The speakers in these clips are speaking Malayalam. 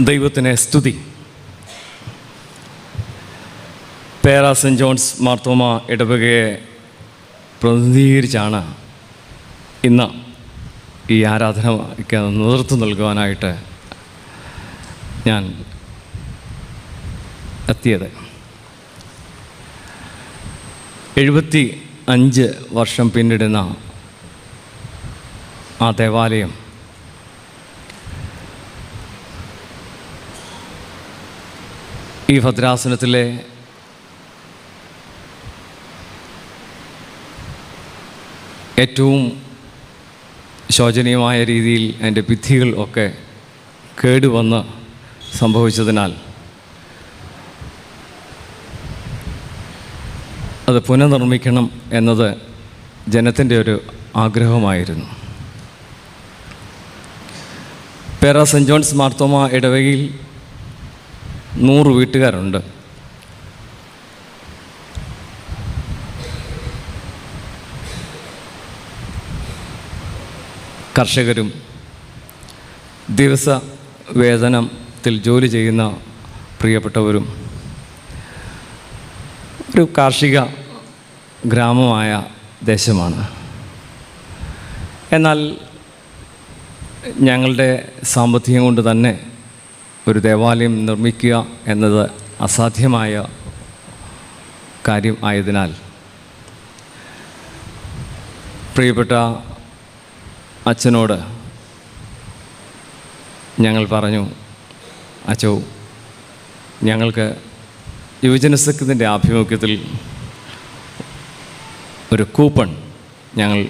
ദൈവത്തിനെ സ്തുതി. പേര സെൻറ്റ് ജോൺസ് മാർത്തോമ ഇടവകയെ പ്രതിനിധീകരിച്ചാണ് ഇന്ന് ഈ ആരാധനയ്ക്ക് നേതൃത്വം നൽകുവാനായിട്ട് ഞാൻ എത്തിയത്. 75 വർഷം പിന്നിടുന്ന ആ ദേവാലയം ഈ ഭദ്രാസനത്തിലെ ഏറ്റവും ശോചനീയമായ രീതിയിൽ അതിൻ്റെ ഭിത്തികൾ ഒക്കെ കേടുവന്ന് സംഭവിച്ചതിനാൽ അത് പുനർനിർമ്മിക്കണം എന്നത് ജനത്തിൻ്റെ ഒരു ആഗ്രഹമായിരുന്നു. പേര സെൻറ്റ് ജോൺസ് മാർത്തോമ ഇടവകയിൽ 100 വീട്ടുകാരുണ്ട്. കർഷകരും ദിവസ വേതനത്തിൽ ജോലി ചെയ്യുന്ന പ്രിയപ്പെട്ടവരും ഒരു കാർഷിക ഗ്രാമമായ ദേശമാണ്. എന്നാൽ ഞങ്ങളുടെ സാമ്പത്തികം കൊണ്ട് തന്നെ ഒരു ദേവാലയം നിർമ്മിക്കുക എന്നത് അസാധ്യമായ കാര്യം ആയതിനാൽ പ്രിയപ്പെട്ട അച്ഛനോട് ഞങ്ങൾ പറഞ്ഞു, അച്ചോ, ഞങ്ങൾക്ക് യുവജനസംഘത്തിൻ്റെ ആഭിമുഖ്യത്തിൽ ഒരു കൂപ്പൺ ഞങ്ങൾ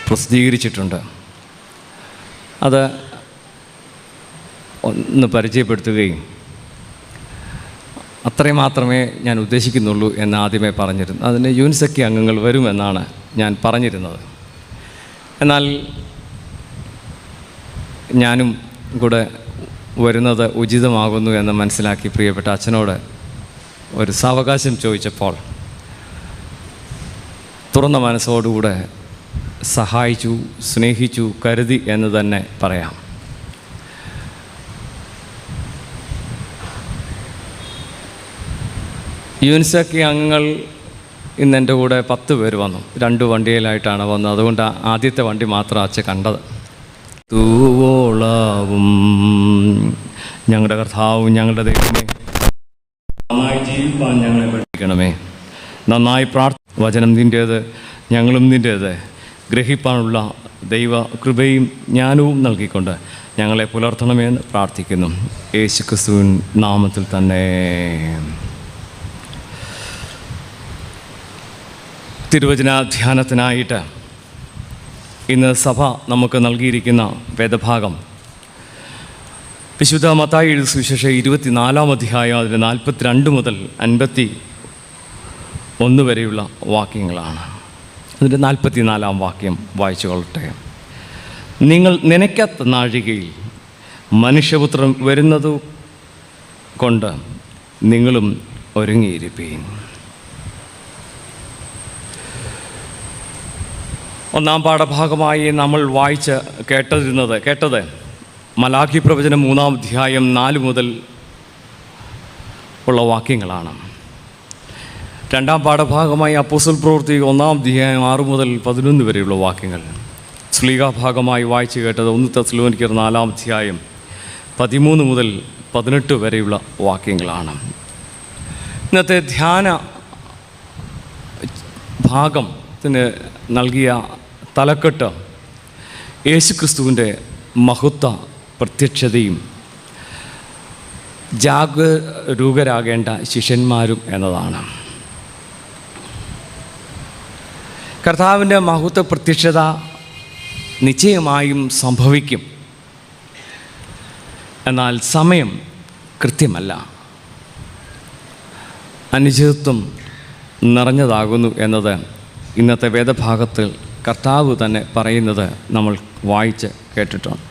പ്രസിദ്ധീകരിച്ചിട്ടുണ്ട്. അത് ഒന്ന് പരിചയപ്പെടുത്തുകയും അത്രയും മാത്രമേ ഞാൻ ഉദ്ദേശിക്കുന്നുള്ളൂ എന്ന് ആദ്യമേ പറഞ്ഞിരുന്നു. അതിന് യൂണിസെക്കി അംഗങ്ങൾ വരുമെന്നാണ് ഞാൻ പറഞ്ഞിരുന്നത്. എന്നാൽ ഞാനും കൂടെ വരുന്നത് ഉചിതമാകുന്നു എന്ന് മനസ്സിലാക്കി പ്രിയപ്പെട്ട അച്ഛനോട് ഒരു സാവകാശം ചോദിച്ചപ്പോൾ തുറന്ന മനസ്സോടുകൂടെ സഹായിച്ചു, സ്നേഹിച്ചു, കരുതി എന്ന് തന്നെ പറയാം. യൂണിസെക്കി അംഗങ്ങൾ ഇന്ന് എൻ്റെ കൂടെ 10 പേര് വന്നു. 2 വണ്ടിയിലായിട്ടാണ് വന്നത്. അതുകൊണ്ട് ആദ്യത്തെ വണ്ടി മാത്രം അച്ഛൻ കണ്ടത്. തൂവോളാവും ഞങ്ങളുടെ കർത്താവും ഞങ്ങളുടെ ദൈവമേ, നന്നായി ജീവിപ്പാൻ ഞങ്ങളെ പഠിപ്പിക്കണമേ. നന്നായി വചനം നിൻ്റേത്, ഞങ്ങളും നിൻ്റേത് ഗ്രഹിപ്പാനുള്ള ദൈവ കൃപയും ജ്ഞാനവും നൽകിക്കൊണ്ട് ഞങ്ങളെ പുലർത്തണമെന്ന് പ്രാർത്ഥിക്കുന്നു. യേശുക്രിസ്തുവിൻ നാമത്തിൽ തന്നെ. തിരുവചന ധ്യാനത്തിനായിട്ട് ഇന്ന് സഭ നമുക്ക് നൽകിയിരിക്കുന്ന വേദഭാഗം വിശുദ്ധ മത്തായി എഴുതിയ സുവിശേഷം 24-ാം അധ്യായം അതിന് 42 മുതൽ 51 വരെയുള്ള വാക്യങ്ങളാണ്. അതിൻ്റെ 44-ാം വാക്യം വായിച്ചു കൊള്ളട്ടെ. നിങ്ങൾ നനയ്ക്കാത്ത നാഴികയിൽ മനുഷ്യപുത്രൻ വരുന്നത് കൊണ്ട് നിങ്ങളും ഒരുങ്ങിയിരിപ്പീൻ. ഒന്നാം പാഠഭാഗമായി നമ്മൾ കേട്ടത് മലാഖി പ്രവചനം 3-ാം അധ്യായം 4 മുതൽ ഉള്ള വാക്യങ്ങളാണ്. 2-ാം പാഠഭാഗമായി അപ്പോസ്തല പ്രവൃത്തി 1-ാം അധ്യായം 6 മുതൽ 11 വരെയുള്ള വാക്യങ്ങൾ. ശ്ലീഹാ ഭാഗമായി വായിച്ചു കേട്ടത് 1 തെസ്സലോനിക്കർ 4-ാം അധ്യായം 13 മുതൽ 18 വരെയുള്ള വാക്യങ്ങളാണ്. ഇന്നത്തെ ധ്യാന ഭാഗത്തിന് നൽകിയ തലക്കെട്ട് യേശുക്രിസ്തുവിൻ്റെ മഹത്വ പ്രത്യക്ഷതയും ജാഗരൂകരാകേണ്ട ശിഷ്യന്മാരും എന്നതാണ്. കർത്താവിൻ്റെ മഹത്വ പ്രത്യക്ഷത നിശ്ചയമായും സംഭവിക്കും. എന്നാൽ സമയം കൃത്യമല്ല, അനിശ്ചിതത്വം നിറഞ്ഞതാകുന്നു എന്നത് ഇന്നത്തെ വേദഭാഗത്തിൽ കർത്താവ് തന്നെ പറയുന്നത് നമ്മൾ വായിച്ച് കേട്ടിട്ടുണ്ട്.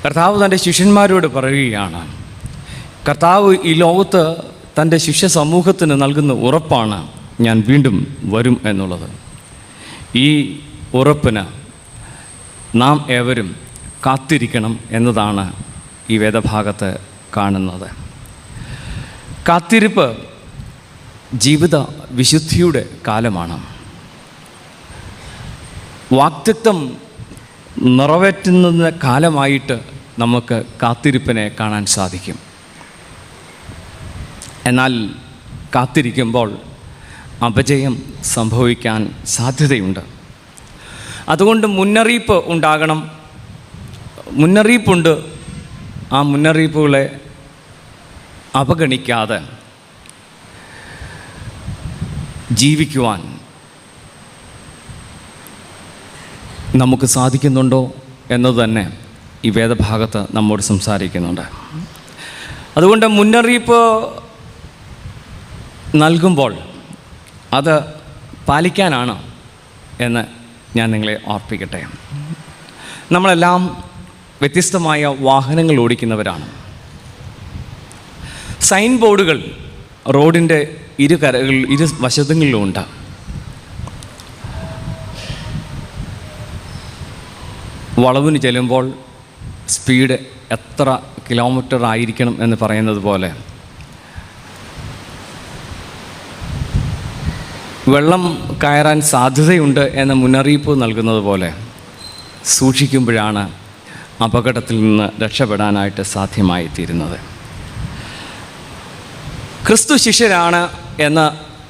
കർത്താവ് തൻ്റെ ശിഷ്യന്മാരോട് പറയുകയാണ്, കർത്താവ് ഈ ലോകത്ത് തൻ്റെ ശിഷ്യ സമൂഹത്തിന് നൽകുന്ന ഉറപ്പാണ് ഞാൻ വീണ്ടും വരും എന്നുള്ളത്. ഈ ഉറപ്പിന് നാം ഏവരും കാത്തിരിക്കണം എന്നതാണ് ഈ വേദഭാഗത്ത് കാണുന്നത്. കാത്തിരിപ്പ് ജീവിത വിശുദ്ധിയുടെ കാലമാണ്. വാഗ്ദത്തം നിറവേറ്റുന്ന കാലമായിട്ട് നമുക്ക് കാത്തിരിപ്പിനെ കാണാൻ സാധിക്കും. എന്നാൽ കാത്തിരിക്കുമ്പോൾ അപജയം സംഭവിക്കാൻ സാധ്യതയുണ്ട്. അതുകൊണ്ട് മുന്നറിയിപ്പ് ഉണ്ടാകണം. മുന്നറിയിപ്പുണ്ട്. ആ മുന്നറിയിപ്പുകളെ അവഗണിക്കാതെ ജീവിക്കുവാൻ നമുക്ക് സാധിക്കുന്നുണ്ടോ എന്നത് തന്നെ ഈ വേദഭാഗത്ത് നമ്മോട് സംസാരിക്കുന്നുണ്ട്. അതുകൊണ്ട് മുന്നറിയിപ്പ് നൽകുമ്പോൾ അത് പാലിക്കാനാണ് എന്ന് ഞാൻ നിങ്ങളെ ഓർപ്പിക്കട്ടെ. നമ്മളെല്ലാം വ്യത്യസ്തമായ വാഹനങ്ങൾ ഓടിക്കുന്നവരാണ്. സൈൻ ബോർഡുകൾ റോഡിൻ്റെ ഇരുവശങ്ങളിലുമുണ്ട്. വളവിന് ചെല്ലുമ്പോൾ സ്പീഡ് എത്ര കിലോമീറ്റർ ആയിരിക്കണം എന്ന് പറയുന്നത് പോലെ, വെള്ളം കയറാൻ സാധ്യതയുണ്ട് എന്ന മുന്നറിയിപ്പ് നൽകുന്നത് പോലെ സൂക്ഷിക്കുമ്പോഴാണ് അപകടത്തിൽ നിന്ന് രക്ഷപ്പെടാനായിട്ട് സാധ്യമായിത്തീരുന്നത്. ക്രിസ്തു ശിഷ്യരാണ് എന്ന്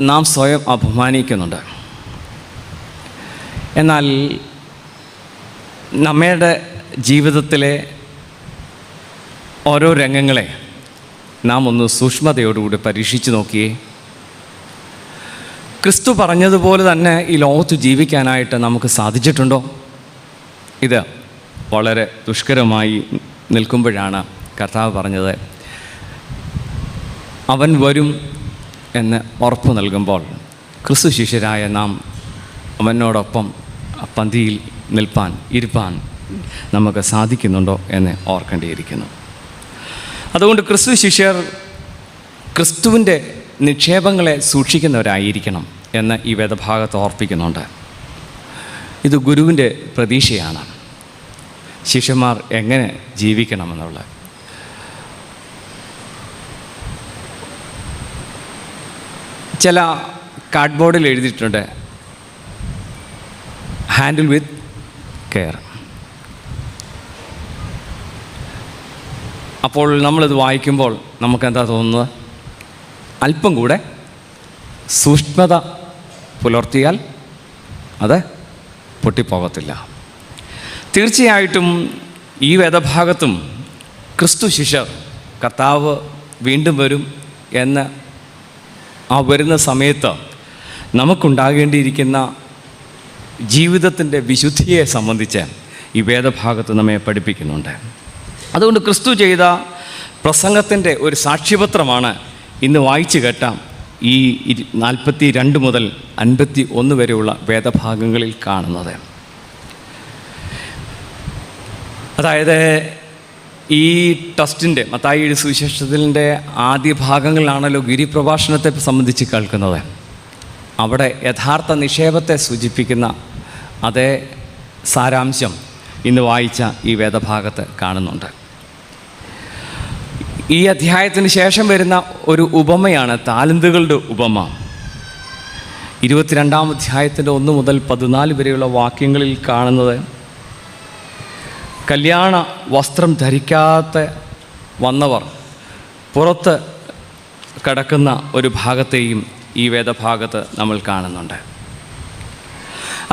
നാം സ്വയം അഭിമാനിക്കുന്നുണ്ട്. എന്നാൽ നമ്മുടെ ജീവിതത്തിലെ ഓരോ രംഗങ്ങളെ നാം ഒന്ന് സൂക്ഷ്മതയോടുകൂടി പരീക്ഷിച്ച് നോക്കിയേ. ക്രിസ്തു പറഞ്ഞതുപോലെ തന്നെ ഈ ലോകത്ത് ജീവിക്കാനായിട്ട് നമുക്ക് സാധിച്ചിട്ടുണ്ടോ? ഇത് വളരെ ദുഷ്കരമായി നിൽക്കുമ്പോഴാണ് കർത്താവ് പറഞ്ഞത്, അവൻ വരും എന്ന് ഉറപ്പ് നൽകുമ്പോൾ ക്രിസ്തു ശിഷ്യരായ നാം അവനോടൊപ്പം പന്തിയിൽ ഇരുപ്പാൻ നമുക്ക് സാധിക്കുന്നുണ്ടോ എന്ന് ഓർക്കേണ്ടിയിരിക്കുന്നു. അതുകൊണ്ട് ക്രിസ്തു ശിഷ്യർ ക്രിസ്തുവിൻ്റെ നിക്ഷേപങ്ങളെ സൂക്ഷിക്കുന്നവരായിരിക്കണം എന്ന് ഈ വേദഭാഗത്ത് ഓർപ്പിക്കുന്നുണ്ട്. ഇത് ഗുരുവിൻ്റെ പ്രതീക്ഷയാണ്. ശിഷ്യന്മാർ എങ്ങനെ ജീവിക്കണമെന്നുള്ളത്. ചില കാർഡ്ബോർഡിൽ എഴുതിയിട്ടുണ്ട്, ഹാൻഡിൽ വിത്ത് കെയർ. അപ്പോൾ നമ്മളിത് വായിക്കുമ്പോൾ നമുക്കെന്താ തോന്നുന്നത്? അല്പം കൂടെ സൂക്ഷ്മത പുലർത്തിയാൽ അത് പൊട്ടിപ്പോകത്തില്ല. തീർച്ചയായിട്ടും ഈ വേദഭാഗത്തും ക്രിസ്തു ശിഷ്യർ കർത്താവ് വീണ്ടും വരും എന്ന് ആ വരുന്ന സമയത്ത് നമുക്കുണ്ടാകേണ്ടിയിരിക്കുന്ന ജീവിതത്തിൻ്റെ വിശുദ്ധിയെ സംബന്ധിച്ച് ഈ വേദഭാഗത്ത് നമ്മെ പഠിപ്പിക്കുന്നുണ്ട്. അതുകൊണ്ട് ക്രിസ്തു ചെയ്ത പ്രസംഗത്തിൻ്റെ ഒരു സാക്ഷ്യപത്രമാണ് ഇന്ന് വായിച്ചു കേട്ട ഈ 42 മുതൽ 51 വരെയുള്ള വേദഭാഗങ്ങളിൽ കാണുന്നത്. അതായത് ഈ ടെസ്റ്റിൻ്റെ മത്തായിയുടെ സുവിശേഷത്തിൻ്റെ ആദ്യ ഭാഗങ്ങളിലാണല്ലോ ഗിരിപ്രഭാഷണത്തെ സംബന്ധിച്ച് കേൾക്കുന്നത്. അവിടെ യഥാർത്ഥ നിക്ഷേപത്തെ സൂചിപ്പിക്കുന്ന അതേ സാരാംശം ഇന്ന് വായിച്ച ഈ വേദഭാഗത്ത് കാണുന്നുണ്ട്. ഈ അധ്യായത്തിന് ശേഷം വരുന്ന ഒരു ഉപമയാണ് താലന്തുകളുടെ ഉപമ. 22-ാം അധ്യായത്തിൻ്റെ 1 മുതൽ 14 വരെയുള്ള വാക്യങ്ങളിൽ കാണുന്നത്, കല്യാണ വസ്ത്രം ധരിക്കാതെ വന്നവർ പുറത്ത് കിടക്കുന്ന ഒരു ഭാഗത്തെയും ഈ വേദഭാഗത്ത് നമ്മൾ കാണുന്നുണ്ട്.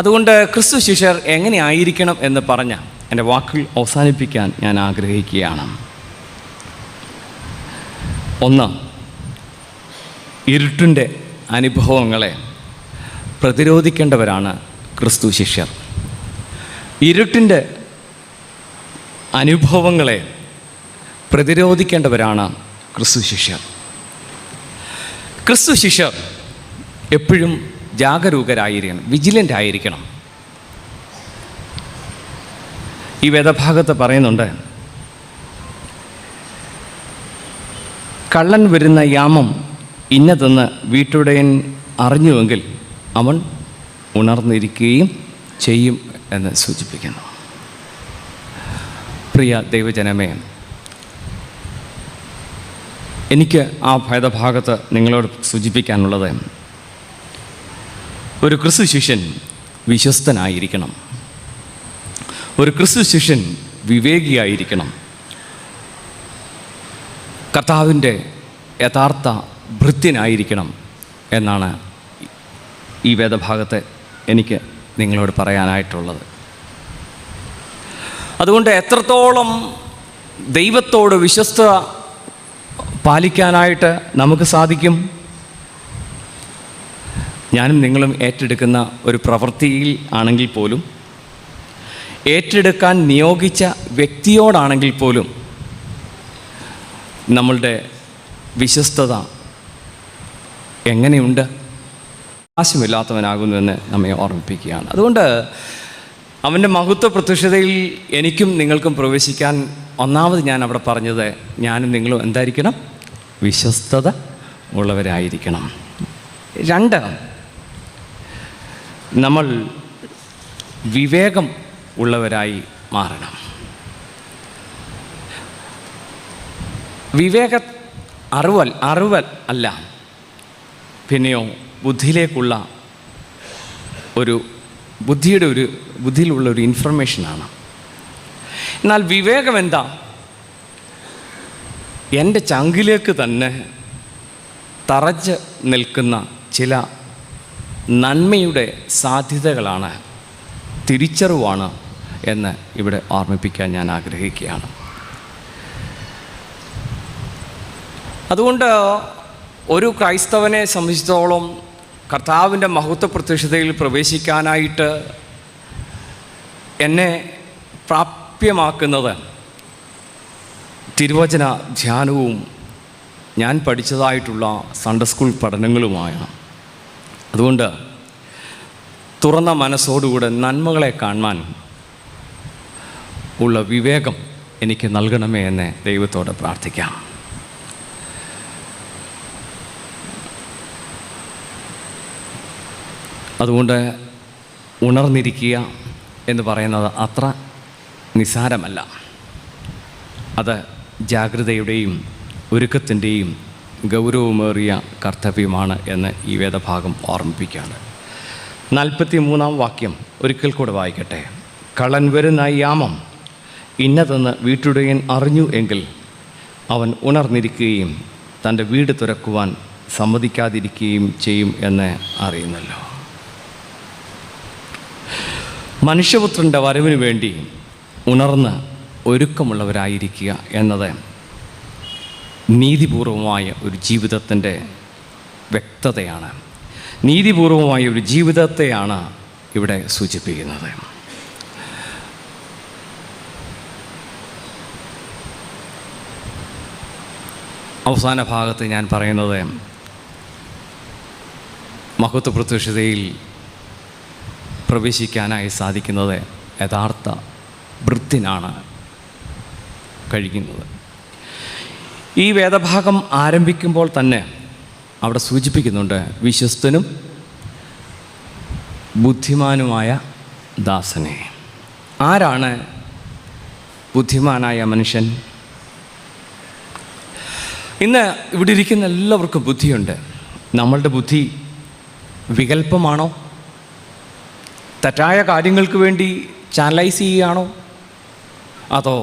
അതുകൊണ്ട് ക്രിസ്തു ശിഷ്യർ എങ്ങനെ ആയിരിക്കണം എന്ന് പറഞ്ഞ എൻ്റെ വാക്കുകൾ അവസാനിപ്പിക്കാൻ ഞാൻ ആഗ്രഹിക്കുകയാണ്. 1, ഇരുട്ടിൻ്റെ അനുഭവങ്ങളെ പ്രതിരോധിക്കേണ്ടവരാണ് ക്രിസ്തു ശിഷ്യർ. ഇരുട്ടിൻ്റെ അനുഭവങ്ങളെ പ്രതിരോധിക്കേണ്ടവരാണ് ക്രിസ്തു ശിഷ്യർ. ക്രിസ്തു ശിഷ്യർ എപ്പോഴും ജാഗരൂകരായിരിക്കണം, വിജിലൻ്റ് ആയിരിക്കണം. ഈ വേദഭാഗത്ത് പറയുന്നുണ്ട്, കള്ളൻ വരുന്ന യാമം ഇന്നതെന്ന് വീട്ടുടയൻ അറിഞ്ഞുവെങ്കിൽ അവൻ ഉണർന്നിരിക്കുകയും ചെയ്യും എന്ന് സൂചിപ്പിക്കുന്നു. പ്രിയ ദൈവജനമേ, എനിക്ക് ആ ഭേദഭാഗത്ത് നിങ്ങളോട് സൂചിപ്പിക്കാനുള്ളത്, ഒരു ക്രിസ്തു ശിഷ്യൻ വിശ്വസ്തനായിരിക്കണം, ഒരു ക്രിസ്തു ശിഷ്യൻ വിവേകിയായിരിക്കണം, കർത്താവിൻ്റെ യഥാർത്ഥ ഭൃത്യനായിരിക്കണം എന്നാണ് ഈ വേദഭാഗത്തെ എനിക്ക് നിങ്ങളോട് പറയാനായിട്ടുള്ളത്. അതുകൊണ്ട് എത്രത്തോളം ദൈവത്തോട് വിശ്വസ്തത പാലിക്കാനായിട്ട് നമുക്ക് സാധിക്കും? ഞാനും നിങ്ങളും ഏറ്റെടുക്കുന്ന ഒരു പ്രവൃത്തിയിൽ ആണെങ്കിൽ പോലും, ഏറ്റെടുക്കാൻ നിയോഗിച്ച വ്യക്തിയോടാണെങ്കിൽ പോലും നമ്മളുടെ വിശ്വസ്തത എങ്ങനെയുണ്ട്? ആശയമില്ലാത്തവനാകുന്നുവെന്ന് നമ്മെ ഓർമ്മിപ്പിക്കുകയാണ്. അതുകൊണ്ട് അവൻ്റെ മഹത്വ പ്രത്യക്ഷതയിൽ എനിക്കും നിങ്ങൾക്കും പ്രവേശിക്കാൻ ഒന്നാമത് ഞാൻ അവിടെ പറഞ്ഞത്, ഞാനും നിങ്ങളും എന്തായിരിക്കണം? വിശ്വസ്തത ഉള്ളവരായിരിക്കണം. 2, നമ്മൾ വിവേകം ഉള്ളവരായി മാറണം. അറിവൽ അല്ല, പിന്നെയോ ബുദ്ധിയിലേക്കുള്ള ബുദ്ധിയിലുള്ള ഒരു ഇൻഫർമേഷനാണ്. എന്നാൽ വിവേകം എന്താ? എൻ്റെ ചങ്കിലേക്ക് തന്നെ തറച്ച് നിൽക്കുന്ന ചില നന്മയുടെ സാധ്യതകളാണ്, തിരിച്ചറിവാണ് എന്ന് ഇവിടെ ഓർമ്മിപ്പിക്കാൻ ഞാൻ ആഗ്രഹിക്കുകയാണ്. അതുകൊണ്ട് ഒരു ക്രൈസ്തവനെ സംബന്ധിച്ചിടത്തോളം കർത്താവിൻ്റെ മഹത്വ പ്രത്യക്ഷതയിൽ പ്രവേശിക്കാനായിട്ട് എന്നെ പ്രാപ്യമാക്കുന്നത് തിരുവചന ധ്യാനവും ഞാൻ പഠിച്ചതായിട്ടുള്ള സൺഡേ സ്കൂൾ പഠനങ്ങളുമാണ്. അതുകൊണ്ട് തുറന്ന മനസ്സോടുകൂടെ നന്മകളെ കാണാൻ ഉള്ള വിവേകം എനിക്ക് നൽകണമേ എന്ന് ദൈവത്തോട് പ്രാർത്ഥിക്കാം. അതുകൊണ്ട് ഉണർന്നിരിക്കുക എന്ന് പറയുന്നത് അത്ര നിസ്സാരമല്ല. അത് ജാഗ്രതയുടെയും ഒരുക്കത്തിൻ്റെയും ഗൗരവമേറിയ കർത്തവ്യമാണ് എന്ന് ഈ വേദഭാഗം ഓർമ്മിപ്പിക്കുകയാണ്. 43-ാം വാക്യം ഒരിക്കൽ കൂടെ വായിക്കട്ടെ. കള്ളൻ വരുന്ന യാമം ഇന്നതെന്ന് വീട്ടുടയൻ അറിഞ്ഞു എങ്കിൽ അവൻ ഉണർന്നിരിക്കുകയും തൻ്റെ വീട് തുറക്കുവാൻ സമ്മതിക്കാതിരിക്കുകയും ചെയ്യും എന്ന് അറിയുന്നല്ലോ. മനുഷ്യപുത്രൻ്റെ വരവിന് വേണ്ടി ഉണർന്ന് ഒരുക്കമുള്ളവരായിരിക്കുക എന്നത് നീതിപൂർവമായ ഒരു ജീവിതത്തിൻ്റെ വ്യക്തതയാണ്. നീതിപൂർവമായ ഒരു ജീവിതത്തെയാണ് ഇവിടെ സൂചിപ്പിക്കുന്നത്. അവസാന ഭാഗത്ത് ഞാൻ പറയുന്നത്, മഹത്വ പ്രത്യക്ഷതയിൽ പ്രവേശിക്കാനായി സാധിക്കുന്നത് യഥാർത്ഥ ഭൃത്യനാണ് കഴിയുന്നത്. ഈ വേദഭാഗം ആരംഭിക്കുമ്പോൾ തന്നെ അവിടെ സൂചിപ്പിക്കുന്നുണ്ട്, വിശ്വസ്തനും ബുദ്ധിമാനുമായ ദാസനെ. ആരാണ് ബുദ്ധിമാനായ മനുഷ്യൻ? ഇന്ന് ഇവിടെ ഇരിക്കുന്ന എല്ലാവർക്കും ബുദ്ധിയുണ്ട്. നമ്മളുടെ ബുദ്ധി വികല്പമാണോ? തെറ്റായ കാര്യങ്ങൾക്ക് വേണ്ടി ചാനലൈസ് ചെയ്യുകയാണോ? അതോ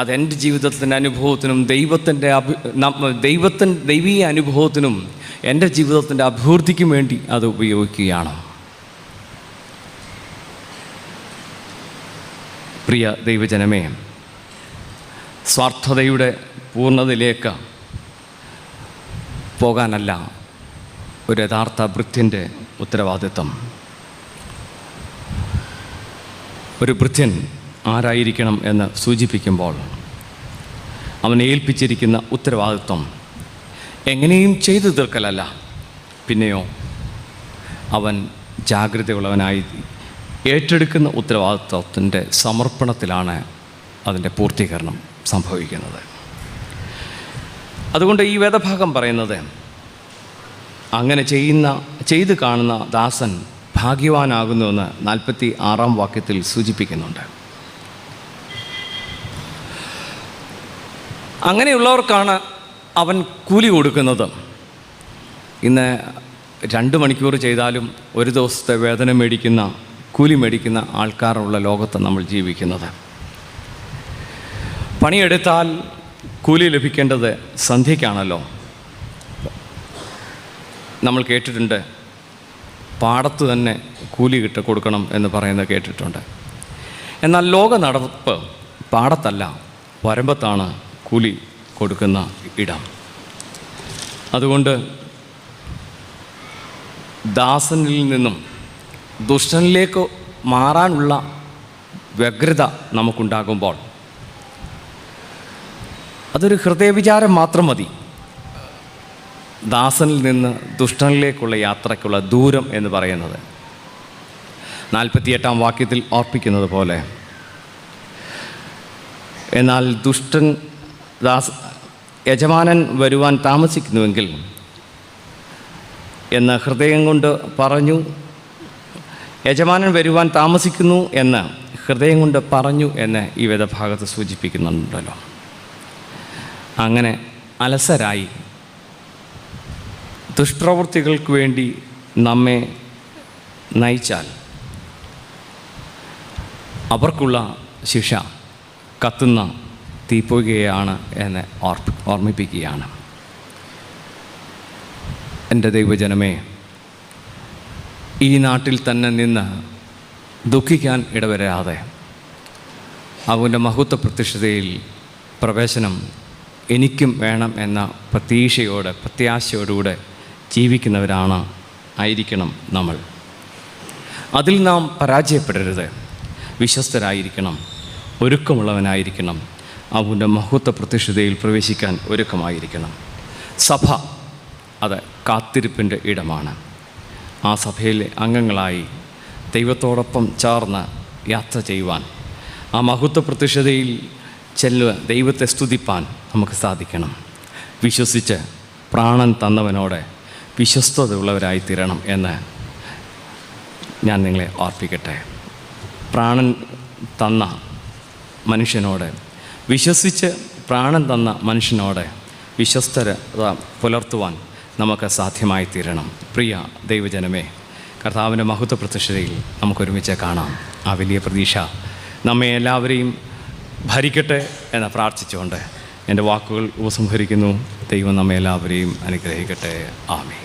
അതെൻ്റെ ജീവിതത്തിൻ്റെ അനുഭവത്തിനും ദൈവീയ അനുഭവത്തിനും എൻ്റെ ജീവിതത്തിൻ്റെ അഭിവൃദ്ധിക്കും വേണ്ടി അത് ഉപയോഗിക്കുകയാണോ? പ്രിയ ദൈവജനമേ, സ്വാർത്ഥതയുടെ പൂർണ്ണതയിലേക്ക് പോകാനല്ല ഒരു യഥാർത്ഥ ഭൃത്യൻ്റെ ഉത്തരവാദിത്വം. ഒരു ഭൃത്യൻ ആരായിരിക്കണം എന്ന് സൂചിപ്പിക്കുമ്പോൾ അവനെ ഏൽപ്പിച്ചിരിക്കുന്ന ഉത്തരവാദിത്വം എങ്ങനെയും ചെയ്തു തീർക്കലല്ല, പിന്നെയോ അവൻ ജാഗ്രതയുള്ളവനായി ഏറ്റെടുക്കുന്ന ഉത്തരവാദിത്വത്തിൻ്റെ സമർപ്പണത്തിലാണ് അതിൻ്റെ പൂർത്തീകരണം സംഭവിക്കുന്നത്. അതുകൊണ്ട് ഈ വേദഭാഗം പറയുന്നത്, അങ്ങനെ ചെയ്ത് കാണുന്ന ദാസൻ ഭാഗ്യവാനാകുന്നുവെന്ന് 46-ാം വാക്യത്തിൽ സൂചിപ്പിക്കുന്നുണ്ട്. അങ്ങനെയുള്ളവർക്കാണ് അവൻ കൂലി കൊടുക്കുന്നത്. ഇന്ന് 2 മണിക്കൂർ ചെയ്താലും ഒരു ദിവസത്തെ വേതനം മേടിക്കുന്ന, കൂലി മേടിക്കുന്ന ആൾക്കാരുള്ള ലോകത്ത് നമ്മൾ ജീവിക്കുന്നത്. പണിയെടുത്താൽ കൂലി ലഭിക്കേണ്ടത് സന്ധ്യയ്ക്കാണല്ലോ. നമ്മൾ കേട്ടിട്ടുണ്ട്, പാടത്ത് തന്നെ കൂലി കൊടുക്കണം എന്ന് പറയുന്നത് കേട്ടിട്ടുണ്ട്. എന്നാൽ ലോക നടപ്പ് പാടത്തല്ല, വരമ്പത്താണ് കൂലി കൊടുക്കുന്ന ഇടം. അതുകൊണ്ട് ദാസനിൽ നിന്നും ദുഷ്ടനിലേക്ക് മാറാനുള്ള വ്യഗ്രത നമുക്കുണ്ടാകുമ്പോൾ അതൊരു ഹൃദയവിചാരം മാത്രം മതി. ദാസനിൽ നിന്ന് ദുഷ്ടനിലേക്കുള്ള യാത്രയ്ക്കുള്ള ദൂരം എന്ന് പറയുന്നത് 48-ാം വാക്യത്തിൽ ഓർപ്പിക്കുന്നത് പോലെ, എന്നാൽ യജമാനൻ വരുവാൻ താമസിക്കുന്നുവെങ്കിൽ എന്ന് ഹൃദയം കൊണ്ട് പറഞ്ഞു. യജമാനൻ വരുവാൻ താമസിക്കുന്നു എന്ന് ഹൃദയം കൊണ്ട് പറഞ്ഞു എന്ന് ഈ വേദഭാഗത്ത് സൂചിപ്പിക്കുന്നുണ്ടല്ലോ. അങ്ങനെ അലസരായി ദുഷ്പ്രവൃത്തികൾക്ക് വേണ്ടി നമ്മെ നയിച്ചാൽ അവർക്കുള്ള ശിക്ഷ കത്തുന്ന തീപ്പൊയ്കയാണ് എന്ന് ഓർമ്മിപ്പിക്കുകയാണ്. എൻ്റെ ദൈവജനമേ, ഈ നാട്ടിൽ തന്നെ നിന്ന് ദുഃഖിക്കാൻ ഇടവരാതെ അവൻ്റെ മഹത്വ പ്രത്യക്ഷതയിൽ പ്രവേശനം എനിക്കും വേണം എന്ന പ്രത്യാശയോടുകൂടെ ആയിരിക്കണം നമ്മൾ. അതിൽ നാം പരാജയപ്പെടരുത്. വിശ്വസ്തരായിരിക്കണം, ഒരുക്കമുള്ളവനായിരിക്കണം, അവൻ്റെ മഹത്വ പ്രത്യക്ഷതയിൽ പ്രവേശിക്കാൻ ഒരുക്കമായിരിക്കണം. സഭ അത് കാത്തിരിപ്പിൻ്റെ ഇടമാണ്. ആ സഭയിലെ അംഗങ്ങളായി ദൈവത്തോടൊപ്പം ചേർന്ന് യാത്ര ചെയ്യുവാൻ, ആ മഹത്വ പ്രത്യക്ഷതയിൽ ദൈവത്തെ സ്തുതിപ്പാൻ നമുക്ക് സാധിക്കണം. വിശ്വസിച്ച് പ്രാണൻ തന്നവനോട് വിശ്വസ്തതയുള്ളവരായി തീരണം എന്ന് ഞാൻ നിങ്ങളെ ഓർപ്പിക്കട്ടെ. പ്രാണൻ തന്ന മനുഷ്യനോട്, വിശ്വസിച്ച് പ്രാണൻ തന്ന മനുഷ്യനോട് വിശ്വസ്തത പുലർത്തുവാൻ നമുക്ക് സാധ്യമായി തീരണം. പ്രിയ ദൈവജനമേ, കർത്താവിൻ്റെ മഹത്വ പ്രത്യക്ഷതയിൽ നമുക്കൊരുമിച്ച് കാണാം. ആ വലിയ പ്രതീക്ഷ നമ്മെ എല്ലാവരെയും ഭരിക്കട്ടെ എന്ന് പ്രാർത്ഥിച്ചുകൊണ്ട് എൻ്റെ വാക്കുകൾ ഉപസംഹരിക്കുന്നു. ദൈവം നമ്മെ എല്ലാവരെയും അനുഗ്രഹിക്കട്ടെ. ആമേൻ.